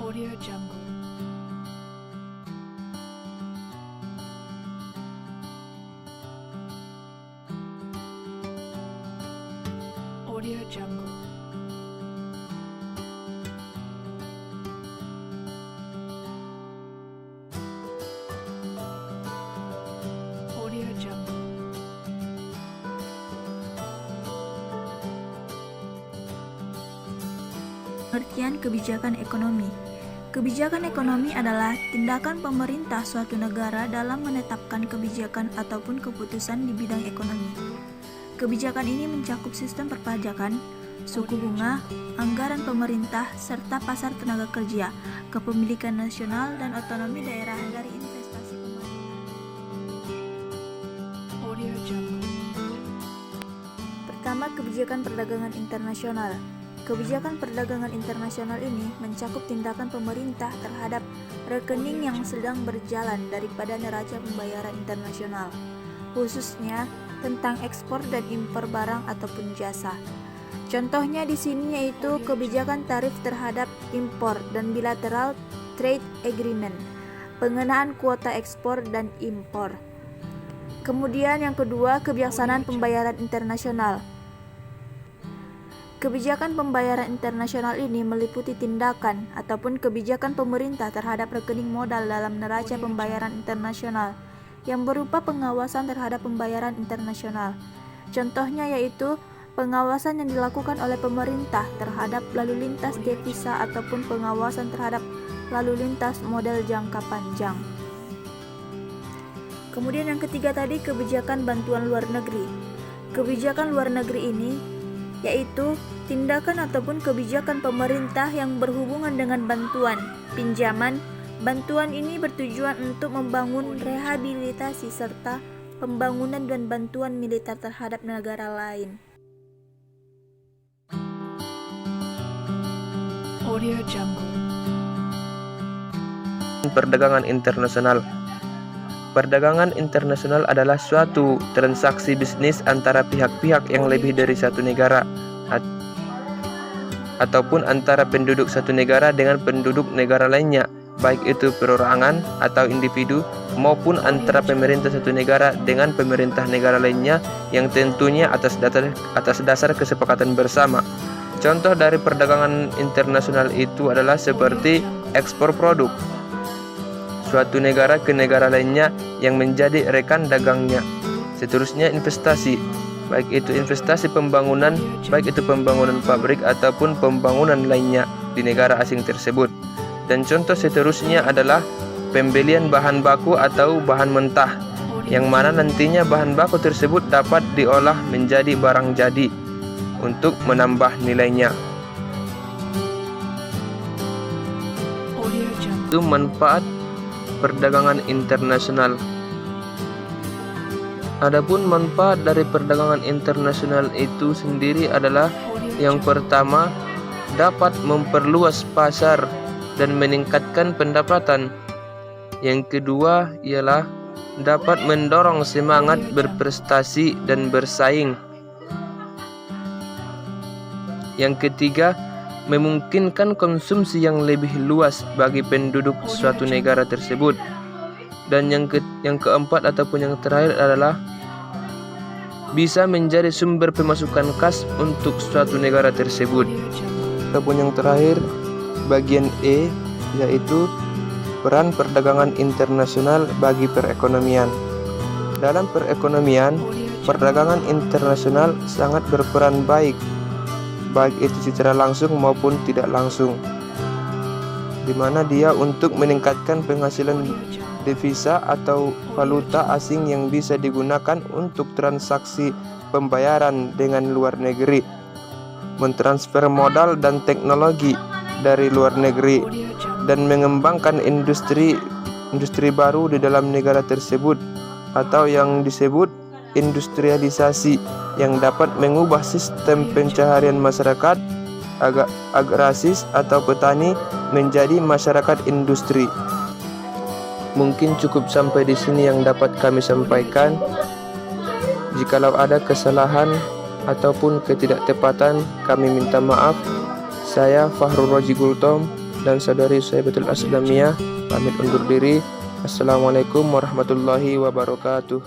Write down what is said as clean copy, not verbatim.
Audio Jungle. Audio Jungle. Audio Jungle. Pengertian kebijakan ekonomi. Kebijakan ekonomi adalah tindakan pemerintah suatu negara dalam menetapkan kebijakan ataupun keputusan di bidang ekonomi. Kebijakan ini mencakup sistem perpajakan, suku bunga, anggaran pemerintah, serta pasar tenaga kerja, kepemilikan nasional, dan otonomi daerah dari investasi pemerintah. Audio Jungle. Pertama, kebijakan perdagangan internasional. Kebijakan perdagangan internasional ini mencakup tindakan pemerintah terhadap rekening yang sedang berjalan daripada neraca pembayaran internasional, khususnya tentang ekspor dan impor barang ataupun jasa. Contohnya di sini yaitu kebijakan tarif terhadap impor dan bilateral trade agreement, pengenaan kuota ekspor dan impor. Kemudian yang kedua, kebijaksanaan pembayaran internasional. Kebijakan pembayaran internasional ini meliputi tindakan ataupun kebijakan pemerintah terhadap rekening modal dalam neraca pembayaran internasional yang berupa pengawasan terhadap pembayaran internasional. Contohnya yaitu pengawasan yang dilakukan oleh pemerintah terhadap lalu lintas devisa ataupun pengawasan terhadap lalu lintas modal jangka panjang. Kemudian yang ketiga tadi, kebijakan bantuan luar negeri. Kebijakan luar negeri ini yaitu tindakan ataupun kebijakan pemerintah yang berhubungan dengan bantuan, pinjaman. Bantuan ini bertujuan untuk membangun rehabilitasi serta pembangunan dan bantuan militer terhadap negara lain. Audio Jungle. Perdagangan internasional. Perdagangan internasional adalah suatu transaksi bisnis antara pihak-pihak yang lebih dari satu negara ataupun antara penduduk satu negara dengan penduduk negara lainnya, baik itu perorangan atau individu, maupun antara pemerintah satu negara dengan pemerintah negara lainnya yang tentunya atas dasar kesepakatan bersama. Contoh dari perdagangan internasional itu adalah seperti ekspor produk suatu negara ke negara lainnya yang menjadi rekan dagangnya. Seterusnya investasi, baik itu investasi pembangunan, baik itu pembangunan pabrik ataupun pembangunan lainnya di negara asing tersebut. Dan contoh seterusnya adalah pembelian bahan baku atau bahan mentah, yang mana nantinya bahan baku tersebut dapat diolah menjadi barang jadi untuk menambah nilainya. Audio Jungle. Itu manfaat perdagangan internasional. Adapun manfaat dari perdagangan internasional itu sendiri adalah yang pertama, dapat memperluas pasar dan meningkatkan pendapatan. Yang kedua ialah dapat mendorong semangat berprestasi dan bersaing. Yang ketiga, memungkinkan konsumsi yang lebih luas bagi penduduk suatu negara tersebut. Dan yang keempat ataupun yang terakhir adalah bisa menjadi sumber pemasukan kas untuk suatu negara tersebut. Ataupun yang terakhir, bagian E, yaitu peran perdagangan internasional bagi perekonomian. Dalam perekonomian, perdagangan internasional sangat berperan baik itu secara langsung maupun tidak langsung, di mana dia untuk meningkatkan penghasilan devisa atau valuta asing yang bisa digunakan untuk transaksi pembayaran dengan luar negeri, mentransfer modal dan teknologi dari luar negeri, dan mengembangkan industri baru di dalam negara tersebut atau yang disebut industrialisasi, yang dapat mengubah sistem pencaharian masyarakat agraris atau petani menjadi masyarakat industri. Mungkin cukup sampai di sini yang dapat kami sampaikan. Jikalau ada kesalahan ataupun ketidaktepatan, kami minta maaf. Saya Fahrul Roji Gultom dan saudari Syaibatul Aslamiyah pamit undur diri. Assalamualaikum warahmatullahi wabarakatuh.